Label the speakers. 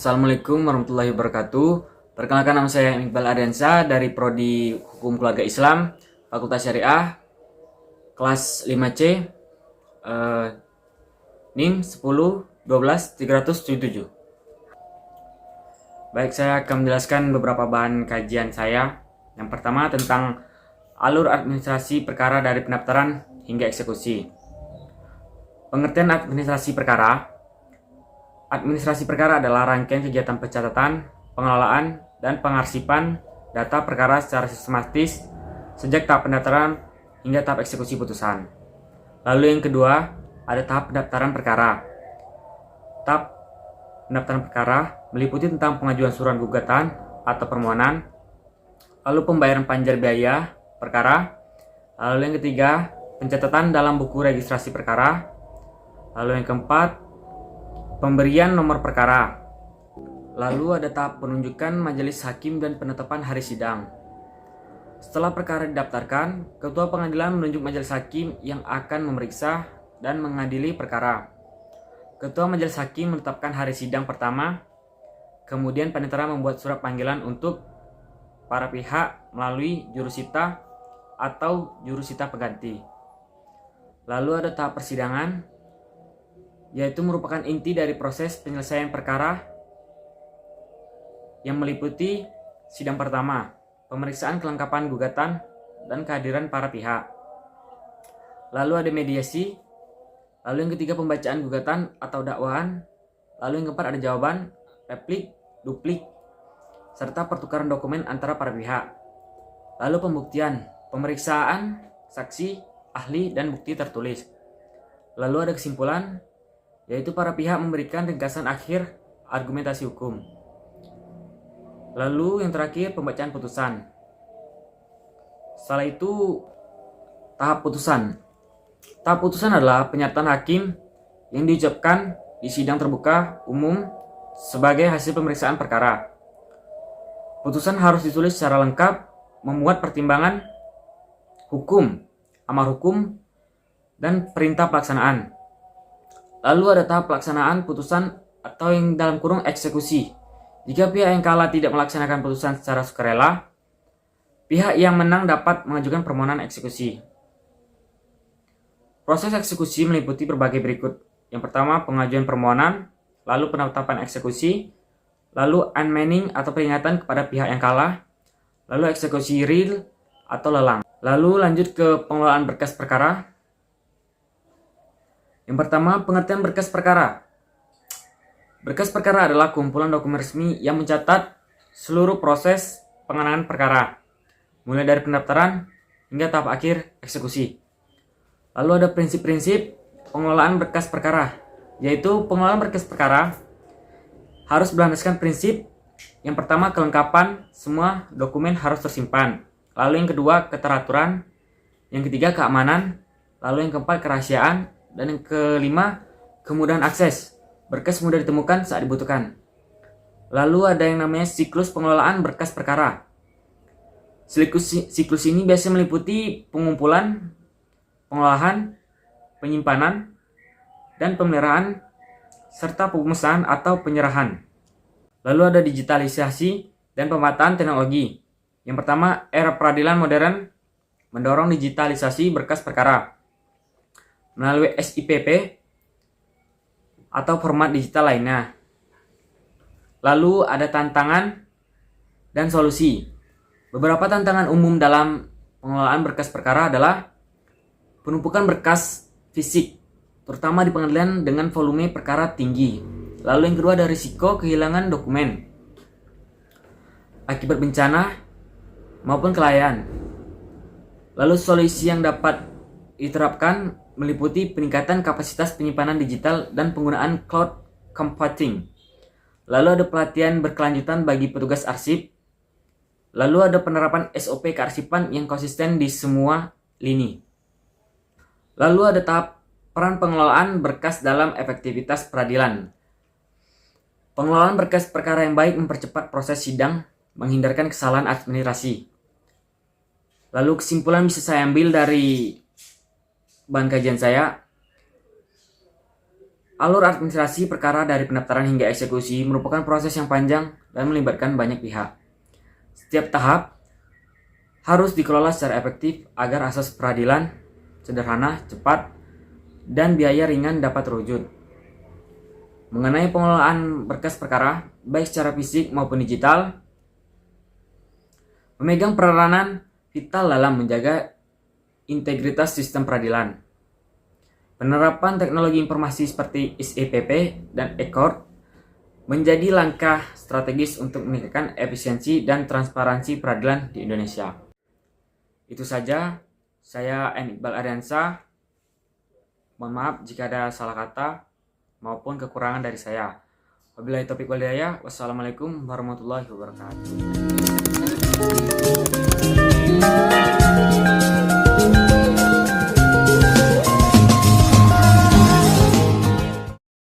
Speaker 1: Assalamualaikum warahmatullahi wabarakatuh. Perkenalkan, nama saya Iqbal Ardiansyah dari Prodi Hukum Keluarga Islam, Fakultas Syariah, kelas 5C, NIM 10 12 377. Baik, saya akan menjelaskan beberapa bahan kajian saya. Yang pertama tentang alur administrasi perkara dari pendaftaran hingga eksekusi. Pengertian administrasi perkara. Administrasi perkara adalah rangkaian kegiatan pencatatan, pengelolaan, dan pengarsipan data perkara secara sistematis sejak tahap pendaftaran hingga tahap eksekusi putusan. Lalu yang kedua, ada tahap pendaftaran perkara. Tahap pendaftaran perkara meliputi tentang pengajuan surat gugatan atau permohonan, lalu pembayaran panjar biaya perkara, lalu yang ketiga, pencatatan dalam buku registrasi perkara, lalu yang keempat, pemberian nomor perkara. Lalu ada tahap penunjukan majelis hakim dan penetapan hari sidang. Setelah perkara didaftarkan, ketua pengadilan menunjuk majelis hakim yang akan memeriksa dan mengadili perkara. Ketua majelis hakim menetapkan hari sidang pertama, kemudian panitera membuat surat panggilan untuk para pihak melalui jurusita atau jurusita pengganti. Lalu ada tahap persidangan, yaitu merupakan inti dari proses penyelesaian perkara yang meliputi sidang pertama, pemeriksaan kelengkapan gugatan dan kehadiran para pihak. Lalu ada mediasi, lalu yang ketiga pembacaan gugatan atau dakwaan, lalu yang keempat ada jawaban, replik, duplik, serta pertukaran dokumen antara para pihak. Lalu pembuktian, pemeriksaan, saksi, ahli, dan bukti tertulis. Lalu ada kesimpulan, yaitu para pihak memberikan ringkasan akhir argumentasi hukum. Lalu yang terakhir pembacaan putusan. Setelah itu tahap putusan. Tahap putusan adalah pernyataan hakim yang diucapkan di sidang terbuka umum sebagai hasil pemeriksaan perkara. Putusan harus ditulis secara lengkap, memuat pertimbangan hukum, amar hukum, dan perintah pelaksanaan. Lalu ada tahap pelaksanaan putusan atau yang dalam kurung eksekusi. Jika pihak yang kalah tidak melaksanakan putusan secara sukarela, pihak yang menang dapat mengajukan permohonan eksekusi. Proses eksekusi meliputi berbagai berikut. Yang pertama, pengajuan permohonan, lalu penetapan eksekusi, lalu unmanning atau peringatan kepada pihak yang kalah, lalu eksekusi real atau lelang. Lalu lanjut ke pengelolaan berkas perkara. Yang pertama, pengertian berkas perkara. Berkas perkara adalah kumpulan dokumen resmi yang mencatat seluruh proses penanganan perkara, mulai dari pendaftaran hingga tahap akhir eksekusi. Lalu ada prinsip-prinsip pengelolaan berkas perkara, yaitu pengelolaan berkas perkara harus berlandaskan prinsip. Yang pertama, kelengkapan, semua dokumen harus tersimpan. Lalu yang kedua, keteraturan. Yang ketiga, keamanan. Lalu yang keempat, kerahasiaan. Dan yang kelima, kemudahan akses. Berkas mudah ditemukan saat dibutuhkan. Lalu ada yang namanya siklus pengelolaan berkas perkara. Siklus ini biasanya meliputi pengumpulan, pengolahan, penyimpanan, dan pemeliharaan, serta pemesanan atau penyerahan. Lalu ada digitalisasi dan pemanfaatan teknologi. Yang pertama, era peradilan modern mendorong digitalisasi berkas perkara melalui SIPP atau format digital lainnya. Lalu ada tantangan dan solusi. Beberapa tantangan umum dalam pengelolaan berkas perkara adalah penumpukan berkas fisik, terutama di pengadilan dengan volume perkara tinggi. Lalu yang kedua ada risiko kehilangan dokumen akibat bencana maupun kelalaian. Lalu solusi yang dapat diterapkan meliputi peningkatan kapasitas penyimpanan digital dan penggunaan cloud computing. Lalu ada pelatihan berkelanjutan bagi petugas arsip. Lalu ada penerapan SOP kearsipan yang konsisten di semua lini. Lalu ada tahap peran pengelolaan berkas dalam efektivitas peradilan. Pengelolaan berkas perkara yang baik mempercepat proses sidang, menghindarkan kesalahan administrasi. Lalu kesimpulan bisa saya ambil dari bahan kajian saya, Alur administrasi perkara dari pendaftaran hingga eksekusi merupakan proses yang panjang dan melibatkan banyak pihak. Setiap tahap harus dikelola secara efektif agar asas peradilan sederhana, cepat, dan biaya ringan dapat terwujud. Mengenai pengelolaan berkas perkara, baik secara fisik maupun digital, memegang peranan vital dalam menjaga integritas sistem peradilan. Penerapan teknologi informasi seperti SEPP dan e-court menjadi langkah strategis untuk meningkatkan efisiensi dan transparansi peradilan di Indonesia. Itu saja, saya M. Iqbal Aryansa. Mohon maaf jika ada salah kata maupun kekurangan dari saya. Wabillahi taufiq wal hidayah. Wassalamualaikum warahmatullahi wabarakatuh.